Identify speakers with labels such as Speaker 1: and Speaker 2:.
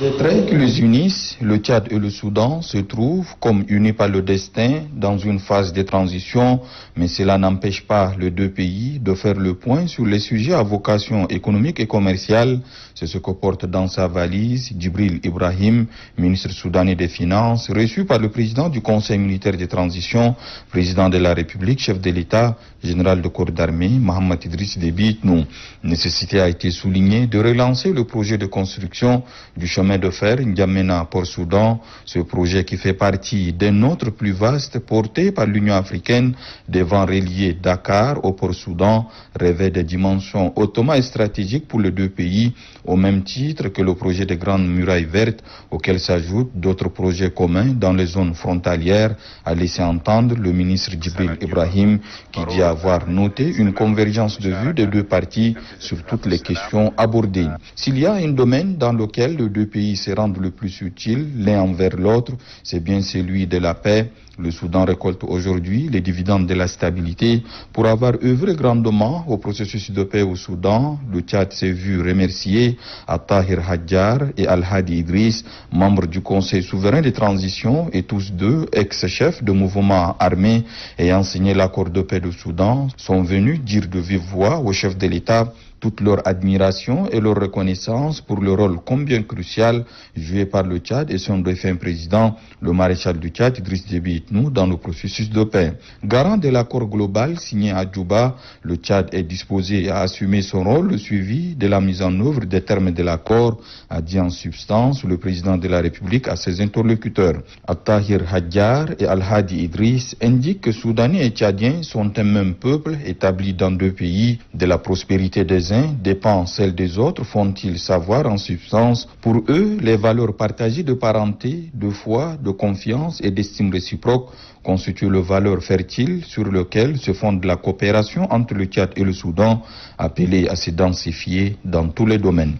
Speaker 1: Les traits qui les unissent, le Tchad et le Soudan, se trouvent comme unis par le destin dans une phase de transition, mais cela n'empêche pas les deux pays de faire le point sur les sujets à vocation économique et commerciale. C'est ce que porte dans sa valise Djibril Ibrahim, ministre soudanais des Finances, reçu par le président du Conseil militaire de transition, président de la République, chef de l'État, général de corps d'armée, Mohamed Idriss Déby Itno. Nécessité a été soulignée de relancer le projet de construction du chemin de fer N'Djamena-Port-Soudan, ce projet qui fait partie d'un autre plus vaste porté par l'Union africaine devant relier Dakar au Port-Soudan, revêt des dimensions hautement et stratégiques pour les deux pays, au même titre que le projet des Grandes Murailles Vertes, auquel s'ajoutent d'autres projets communs dans les zones frontalières, a laissé entendre le ministre Djibril Ibrahim, qui dit avoir noté une convergence de vues des deux parties sur toutes les questions abordées. S'il y a un domaine dans lequel les deux pays se rendent le plus utiles l'un envers l'autre, c'est bien celui de la paix. Le Soudan récolte aujourd'hui les dividendes de la stabilité. Pour avoir œuvré grandement au processus de paix au Soudan, le Tchad s'est vu remercier à Tahir Hadjar et Al-Hadi Idriss, membres du Conseil souverain de transition et tous deux ex-chefs de mouvements armés ayant signé l'accord de paix du Soudan, sont venus dire de vive voix au chef de l'État toute leur admiration et leur reconnaissance pour le rôle combien crucial joué par le Tchad et son défunt président, le maréchal du Tchad, Idriss Déby Itno, dans le processus de paix. Garant de l'accord global signé à Djouba, le Tchad est disposé à assumer son rôle, le suivi de la mise en œuvre des termes de l'accord, a dit en substance le président de la République à ses interlocuteurs. Tahir Hadjar et Al-Hadi Idriss indiquent que Soudanais et Tchadiens sont un même peuple établi dans deux pays. De la prospérité des uns dépend celle des autres, font-ils savoir en substance. Pour eux, les valeurs partagées de parenté, de foi, de confiance et d'estime réciproque constituent le valeur fertile sur lequel se fonde la coopération entre le Tchad et le Soudan, appelée à se densifier dans tous les domaines.